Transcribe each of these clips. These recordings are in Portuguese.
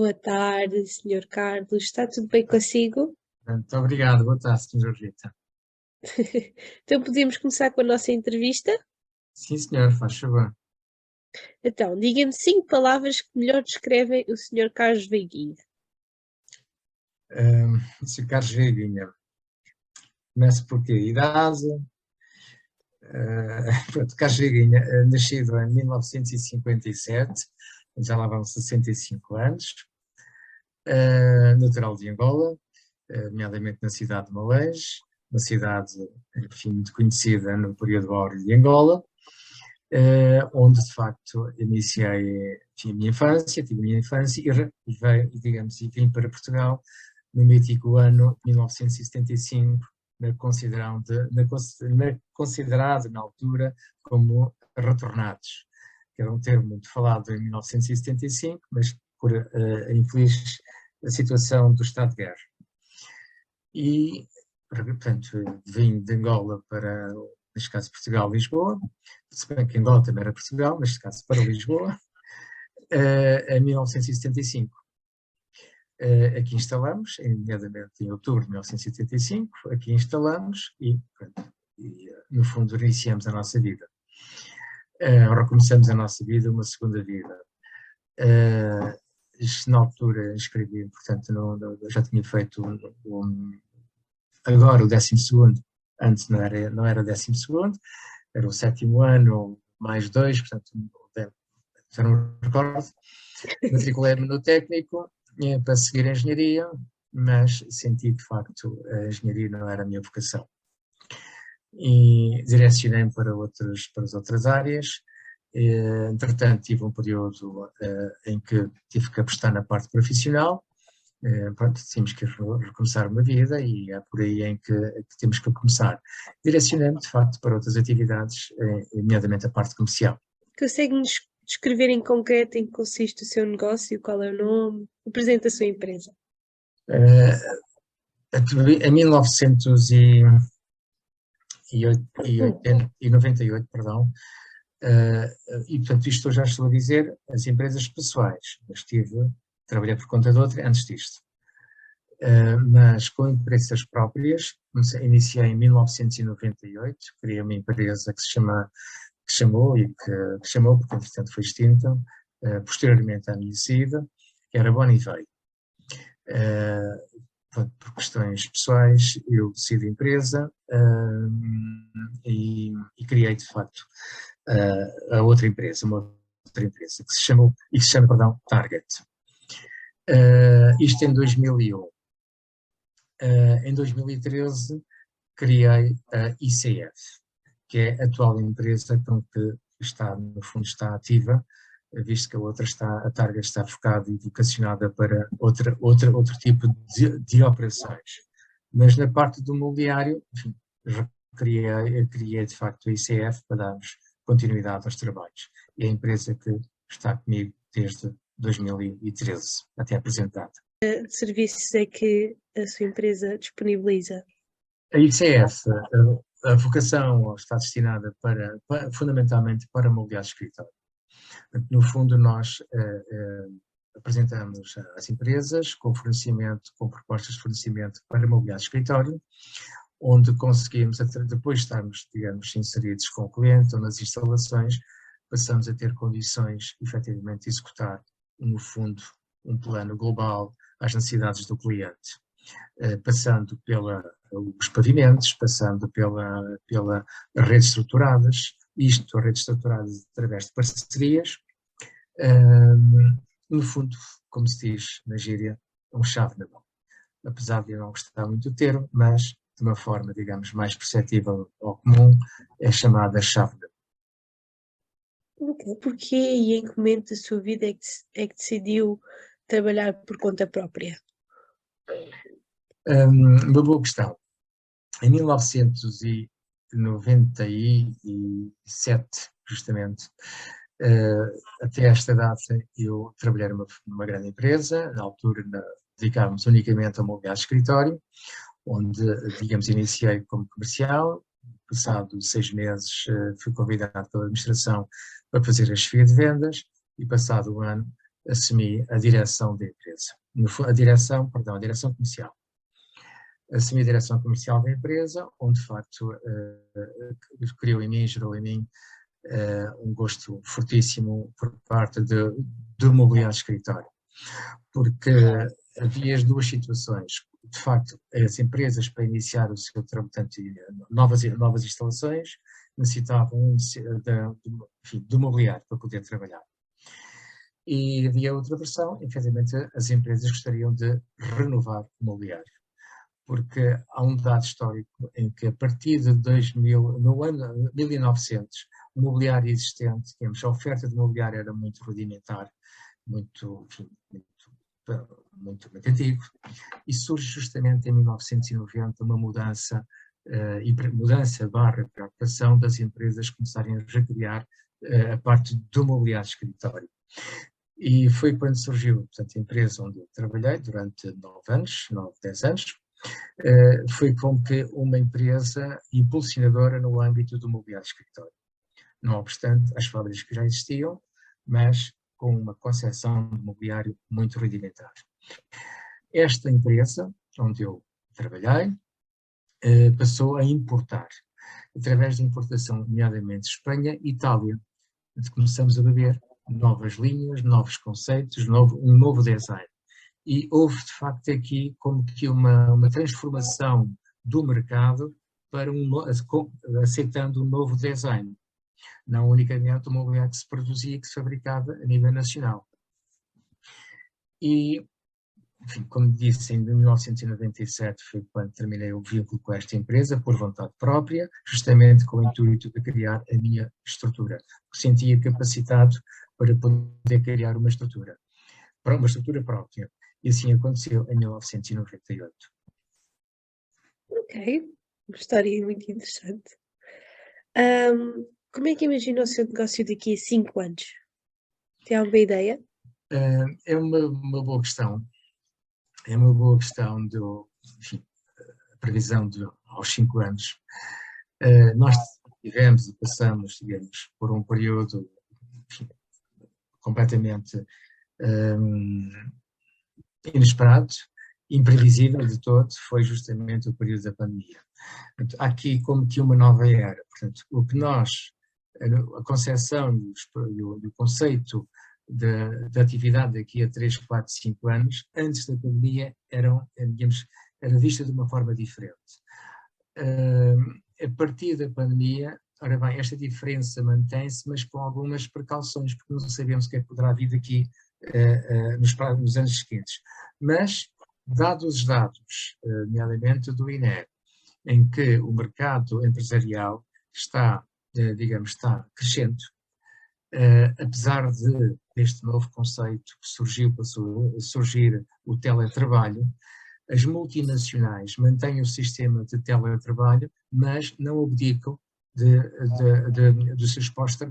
Boa tarde, Senhor Carlos. Está tudo bem consigo? Muito obrigado. Boa tarde, Sra. Rita. Então podemos começar com a nossa entrevista? Sim, senhor, faz favor. Então, diga-me 5 palavras que melhor descrevem o Senhor Carlos Veiguinho. Sr. Carlos Reguinha, começo por quê? Idade. Pronto, Carlos Reguinha, nascido em 1957, já lá vão 65 anos, natural de Angola, nomeadamente na cidade de Malés, uma cidade, enfim, muito conhecida no período áureo de Angola, onde de facto iniciei, enfim, tive a minha infância e veio, digamos, e vim para Portugal no mítico ano 1975, considerado na altura como retornados, que era um termo muito falado em 1975, mas por infeliz situação do estado de guerra. E, portanto, vim de Angola para, neste caso, Portugal-Lisboa, se bem que Angola também era Portugal, neste caso para Lisboa, em 1975. Aqui instalamos, nomeadamente em outubro de 1975, aqui instalamos e, no fundo, iniciamos a nossa vida. Recomeçamos a nossa vida, uma segunda vida. Na altura escrevi, portanto, já tinha feito agora o 12º, antes não era o 12º, era o 7º ano, mais 2, portanto, já não me recordo. Matriculei-me no técnico para seguir a engenharia, mas senti de facto a engenharia não era a minha vocação. E direcionei-me para as outras áreas. Entretanto, tive um período em que tive que apostar na parte profissional. Pronto, tínhamos que recomeçar uma vida e é por aí em que temos que começar. Direcionando, de facto, para outras atividades, nomeadamente a parte comercial. Consegue-nos descrever em concreto em que consiste o seu negócio, qual é o nome, apresenta a sua empresa? Em 1998, perdão, e portanto isto eu já estou a dizer as empresas pessoais, mas trabalhei por conta de outra antes disto. Mas com empresas próprias, iniciei em 1998, criei uma empresa que chamou, porque entretanto foi extinta, posteriormente à minha saída, que era Bonivei. Por questões pessoais, eu decidi a empresa e criei de facto a outra empresa, uma outra empresa, que se chama, perdão, Target. Isto em 2001. Em 2013 criei a ICF, que é a atual empresa que no fundo está ativa, visto que a Target está focada e vocacionada para outro tipo de operações. Mas na parte do mobiliário, enfim, criei de facto a ICF para darmos continuidade aos trabalhos. E é a empresa que está comigo desde 2013, até apresentada. Que serviços é que a sua empresa disponibiliza? A ICF, a vocação está destinada fundamentalmente para mobiliário de escritório. No fundo, nós apresentamos às empresas com propostas de fornecimento para mobiliário de escritório, onde conseguimos, depois de estarmos, digamos, inseridos com o cliente ou nas instalações, passamos a ter condições, efetivamente, de executar, no fundo, um plano global às necessidades do cliente, passando pelos pavimentos, passando pela redes estruturadas, redes estruturadas através de parcerias, no fundo, como se diz na gíria, chave na mão. Apesar de eu não gostar muito do termo, mas de uma forma, digamos, mais perceptível ou comum, é chamada chave na mão. Porquê e em que momento da sua vida é que decidiu trabalhar por conta própria? Uma boa questão. Em 1997, justamente, até esta data, eu trabalhei numa grande empresa, na altura dedicávamos unicamente ao mobiliário de escritório, onde, digamos, iniciei como comercial. Passado 6 meses, fui convidado pela administração para fazer a chefia de vendas e passado um ano assumi a direção da empresa. A direção comercial. Assumi a direção comercial da empresa, onde de facto criou em mim, gerou em mim um gosto fortíssimo por parte do mobiliário de escritório. Porque havia as duas situações. De facto, as empresas, para iniciar o seu trabalho, portanto, novas instalações, necessitavam do mobiliário para poder trabalhar. E havia outra versão, efetivamente, as empresas gostariam de renovar o mobiliário. Porque há um dado histórico em que, a partir de 2000, no ano 1900, o mobiliário existente, a oferta de mobiliário era muito rudimentar, muito antigo, e surge justamente em 1990 uma mudança, preocupação das empresas começarem a recriar a parte do mobiliário de escritório. E foi quando surgiu, portanto, a empresa onde eu trabalhei durante 10 anos, foi como que uma empresa impulsionadora no âmbito do mobiliário de escritório. Não obstante as fábricas que já existiam, mas com uma concepção de mobiliário muito rudimentar. Esta empresa, onde eu trabalhei, passou a importar, através de importação, nomeadamente Espanha e Itália. Começamos a beber novas linhas, novos conceitos, um novo design. E houve, de facto, aqui como que uma transformação do mercado para aceitando um novo design. Não unicamente o mobiliário que se produzia e que se fabricava a nível nacional. E, enfim, como disse, em 1997 foi quando terminei o vínculo com esta empresa, por vontade própria, justamente com o intuito de criar a minha estrutura. Sentia capacitado para poder criar uma estrutura própria. E assim aconteceu em 1998. Ok, uma história muito interessante. Como é que imagina o seu negócio daqui a 5 anos? Tem alguma ideia? É uma boa questão. É uma boa questão a previsão aos 5 anos. Nós tivemos e passamos, digamos, por um período completamente inesperado, imprevisível de todo, foi justamente o período da pandemia. Portanto, há aqui como que uma nova era. Portanto, o que a concepção e o conceito da atividade daqui a 3, 4, 5 anos, antes da pandemia, era vista de uma forma diferente. A partir da pandemia, ora bem, esta diferença mantém-se, mas com algumas precauções, porque não sabemos o que é que poderá vir daqui nos anos seguintes. Mas, dados os dados, nomeadamente do INE, em que o mercado empresarial está crescendo, apesar deste novo conceito que passou a surgir o teletrabalho, as multinacionais mantêm o sistema de teletrabalho, mas não abdicam dos seus postos,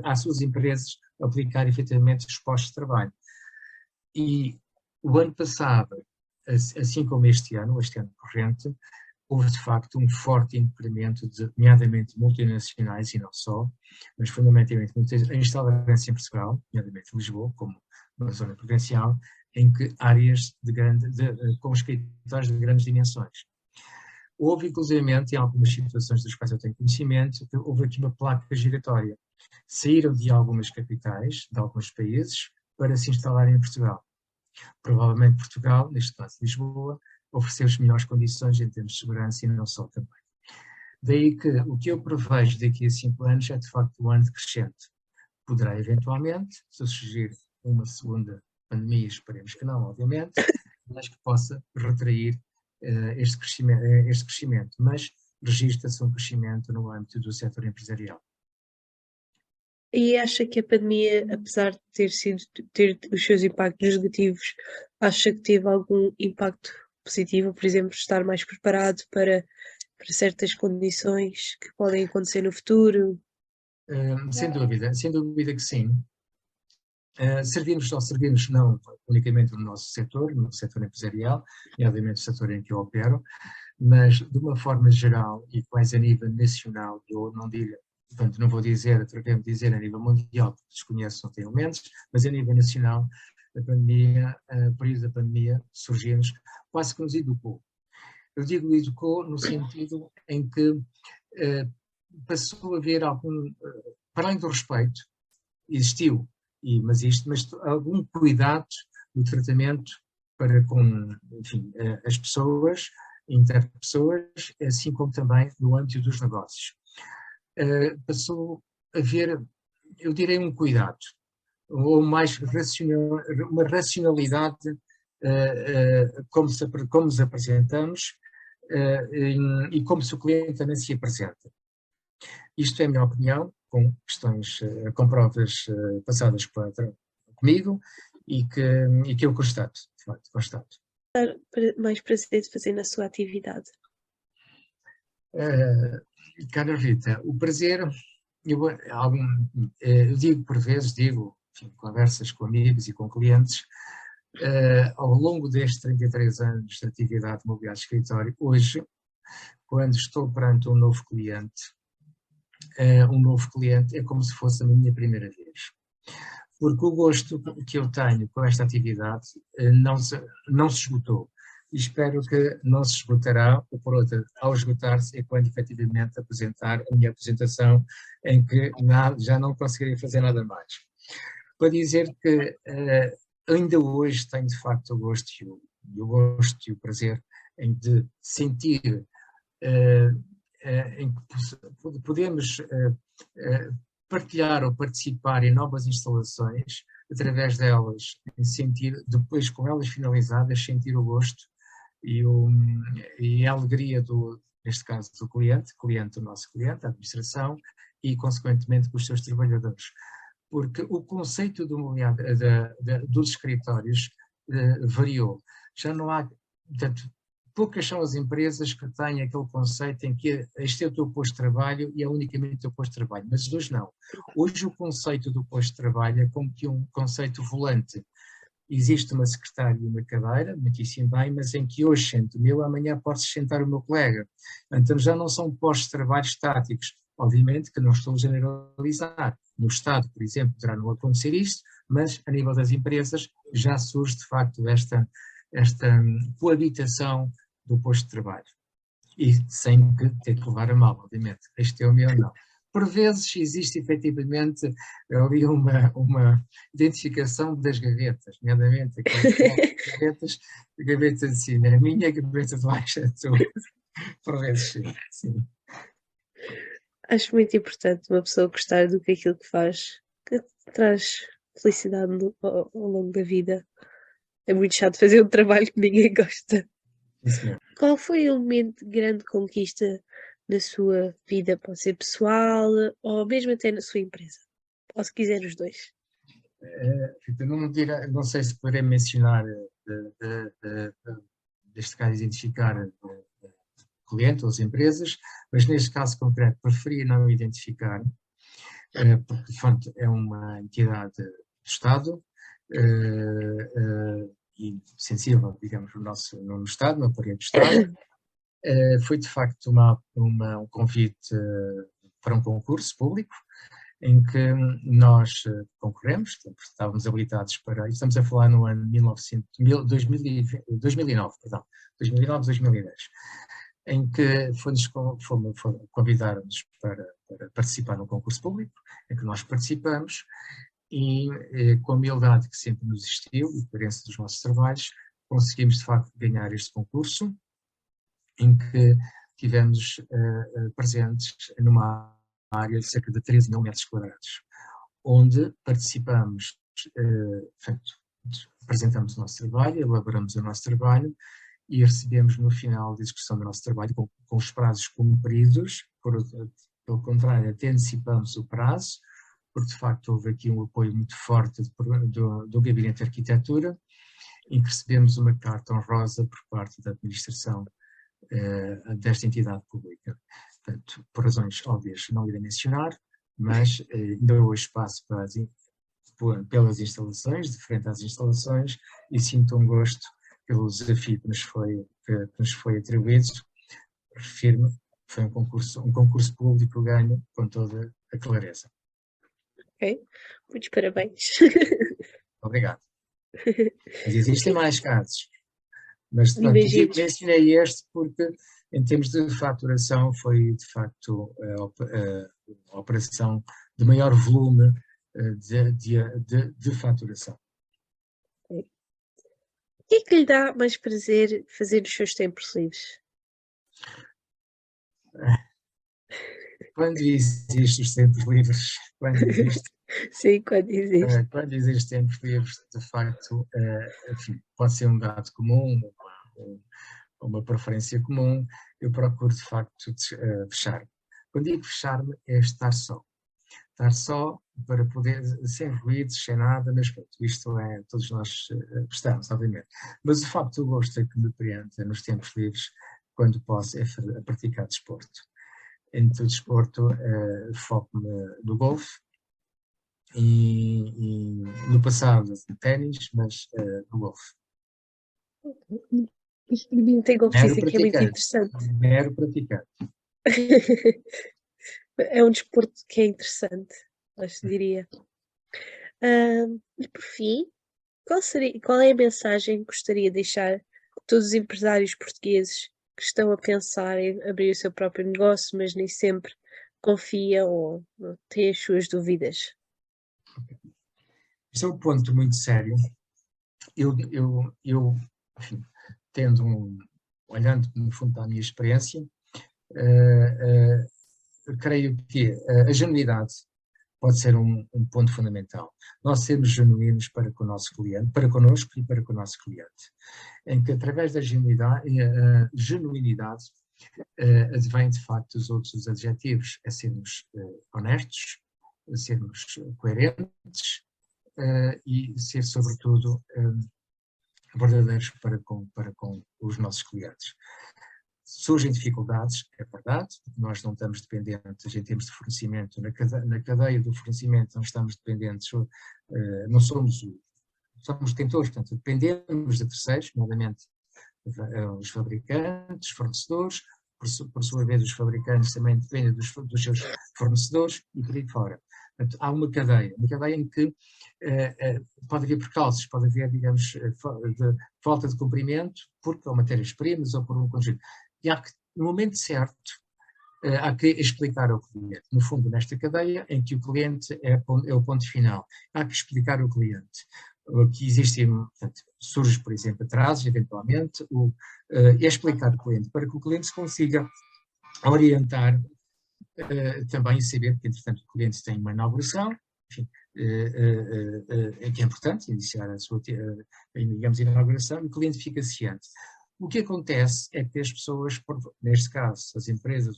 às suas empresas aplicar efetivamente os postos de trabalho. E o ano passado, assim como este ano corrente, houve de facto um forte incremento nomeadamente multinacionais e não só, mas fundamentalmente muitas instaladas em Portugal, nomeadamente em Lisboa, como uma zona provincial, em que áreas com escritórios de grandes dimensões. Houve, inclusivamente, em algumas situações das quais eu tenho conhecimento, houve aqui uma placa giratória. Saíram de algumas capitais, de alguns países, para se instalarem em Portugal. Provavelmente Portugal, neste caso Lisboa, ofereceu as melhores condições em termos de segurança e não só também. Daí que o que eu prevejo daqui a 5 anos é de facto um ano crescente. Poderá eventualmente, se surgir uma segunda pandemia, esperemos que não, obviamente, mas que possa retrair este crescimento, mas registra-se um crescimento no âmbito do setor empresarial. E acha que a pandemia, apesar de ter os seus impactos negativos, acha que teve algum impacto positivo, por exemplo, estar mais preparado para certas condições que podem acontecer no futuro? Sem dúvida que sim. Servimos não unicamente no nosso setor, no setor empresarial, nomeadamente o setor em que eu opero, mas de uma forma geral e mais a nível nacional, eu não digo portanto, não vou dizer, atrever-me a dizer a nível mundial, porque desconheço, não tenho elementos, mas a nível nacional, a pandemia, o período da pandemia surgiu-nos, quase que nos educou. Eu digo educou no sentido em que passou a haver algum, para além do respeito, existiu, mas algum cuidado no tratamento para com, enfim, as pessoas, interpessoas, assim como também no âmbito dos negócios. Passou a haver, eu direi, um cuidado, ou mais uma racionalidade como nos apresentamos e como se o cliente também se apresenta. Isto é a minha opinião, com questões, com provas passadas comigo e que eu constato, de facto, constato. Mais prazer de fazer na sua atividade? Cara Rita, o prazer, eu digo por vezes, enfim, conversas com amigos e com clientes, ao longo destes 33 anos de atividade imobiliária de escritório, hoje, quando estou perante um novo cliente é como se fosse a minha primeira vez. Porque o gosto que eu tenho com esta atividade não se esgotou. E espero que não se esgotará, ou por outra, ao esgotar-se é quando efetivamente apresentar a minha apresentação em que já não conseguirei fazer nada mais. Para dizer que ainda hoje tenho de facto o gosto e o prazer de sentir em que podemos partilhar ou participar em novas instalações, através delas, depois com elas finalizadas, sentir o gosto e a alegria neste caso do o nosso cliente, a administração, e consequentemente com os seus trabalhadores. Porque o conceito dos escritórios variou. Já não há, portanto, poucas são as empresas que têm aquele conceito em que este é o teu posto de trabalho e é unicamente o teu posto de trabalho, mas hoje não. Hoje o conceito do posto de trabalho é como que um conceito volante. Existe uma secretária e uma cadeira, muitíssimo bem, mas em que hoje sento-me eu, amanhã posso sentar o meu colega. Então já não são postos de trabalho estáticos. Obviamente que não estou a generalizar. No Estado, por exemplo, poderá não acontecer isto, mas a nível das empresas já surge de facto esta coabitação do posto de trabalho. E sem ter que levar a mal, obviamente. Este é o meu não. Por vezes existe efetivamente ali uma identificação das gavetas, nomeadamente aquelas gavetas de cima, a minha gaveta de baixo, a tua. Por vezes sim. Acho muito importante uma pessoa gostar do que aquilo que faz, que traz felicidade ao longo da vida. É muito chato fazer um trabalho que ninguém gosta. Isso mesmo. Qual foi o momento de grande conquista na sua vida? Pode ser pessoal ou mesmo até na sua empresa? Ou se quiser os dois. Não sei se poderei mencionar, neste caso, identificar cliente ou as empresas, mas neste caso concreto preferia não identificar, porque de facto é uma entidade do Estado e sensível, digamos, no Estado, no aparelho do Estado. Foi de facto um convite para um concurso público, em que nós concorremos, estávamos habilitados para, estamos a falar no ano 2009, 2010, em que convidaram-nos para participar num concurso público, em que nós participamos, e com a humildade que sempre nos existiu e coerência dos nossos trabalhos, conseguimos de facto ganhar este concurso, em que tivemos presentes numa área de cerca de 13 mil metros quadrados, onde participamos, apresentamos o nosso trabalho, elaboramos o nosso trabalho e recebemos no final da execução do nosso trabalho, com os prazos cumpridos, pelo contrário, até antecipamos o prazo, porque de facto houve aqui um apoio muito forte do Gabinete de Arquitetura, em que recebemos uma carta honrosa por parte da administração desta entidade pública. Portanto, por razões óbvias não irei mencionar, mas ainda hoje espaço pelas instalações, de frente às instalações, e sinto um gosto pelo desafio que nos foi atribuído. Refiro-me, foi um concurso público ganho com toda a clareza. Ok? Muitos parabéns. Obrigado. Mas existem mais casos. Mas pronto, Imagino. mencionei este porque, em termos de faturação, foi de facto a operação de maior volume de faturação. O que é que lhe dá mais prazer fazer nos seus tempos livres? Quando existem os tempos livres, Sim, quando existe. quando existem tempos livres, de facto, enfim, pode ser um dado comum, uma preferência comum, eu procuro de facto fechar-me. Quando digo fechar-me é estar só. Estar só para poder, sem ruídos, sem nada, mas pronto, isto é, todos nós gostamos, obviamente. Mas o facto do gosto é que me prende nos tempos livres, quando posso, é praticar desporto. Entre o desporto, foco-me no golfe e no passado no ténis, mas no golfe. Experimentei golfe, Mero dizem que é muito praticante. interessante. Mero praticante. É um desporto que é interessante, acho que diria. E por fim, qual é a mensagem que gostaria de deixar a todos os empresários portugueses que estão a pensar em abrir o seu próprio negócio, mas nem sempre confiam ou têm as suas dúvidas? Este é um ponto muito sério. Enfim, olhando no fundo para a minha experiência, creio que a genuinidade pode ser um ponto fundamental. Nós sermos genuínos para com o nosso cliente, para connosco e para com o nosso cliente. Em que através da genuinidade advém de facto os outros adjetivos, a sermos honestos, a sermos coerentes e ser sobretudo verdadeiros para com os nossos clientes. Surgem dificuldades, é verdade, nós não estamos dependentes em termos de fornecimento, na cadeia do fornecimento não estamos dependentes, não somos detentores, portanto dependemos de terceiros, nomeadamente os fabricantes, fornecedores, por sua vez os fabricantes também dependem dos seus fornecedores e por aí fora. Portanto, há uma cadeia em que pode haver percalços, pode haver, digamos, falta de cumprimento, porque ou matérias-primas ou por um conjunto. E há que, no momento certo, há que explicar ao cliente. No fundo, nesta cadeia, em que o cliente é o ponto final, há que explicar ao cliente que existem, portanto, surge, por exemplo, atrasos, eventualmente, é explicar ao cliente, para que o cliente se consiga orientar também saber que, entretanto, o cliente tem uma inauguração, enfim, é que é importante iniciar a sua, digamos, inauguração, e o cliente fica ciente. O que acontece é que as pessoas, neste caso, as empresas,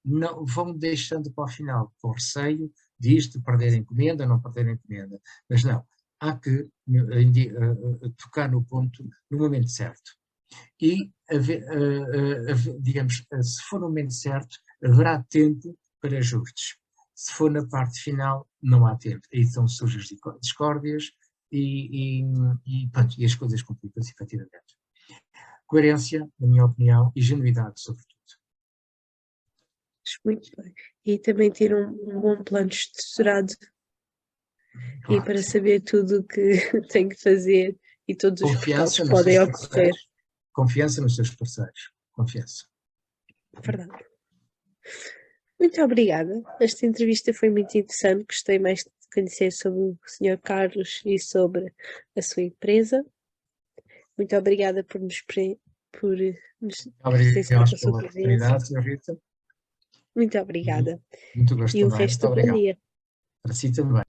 não vão deixando para o final, com receio disto, perder a encomenda, não perder a encomenda. Mas não, há que tocar no ponto no momento certo. E, digamos, se for no momento certo, haverá tempo para ajustes. Se for na parte final, não há tempo. Aí então surgem as discórdias e as coisas complicam-se efetivamente. Coerência, na minha opinião, e genuidade, sobretudo. Muito bem. E também ter um bom plano estruturado Claro. e para saber tudo o que tem que fazer e todos os percalços que podem ocorrer. Confiança nos seus parceiros. Confiança. Verdade. Muito obrigada. Esta entrevista foi muito interessante. Gostei mais de conhecer sobre o Sr. Carlos e sobre a sua empresa. Muito obrigada por nos Obrigado pela oportunidade, Sra. Rita. Muito obrigada. Muito gosto E o também. resto do bom dia. Para si também.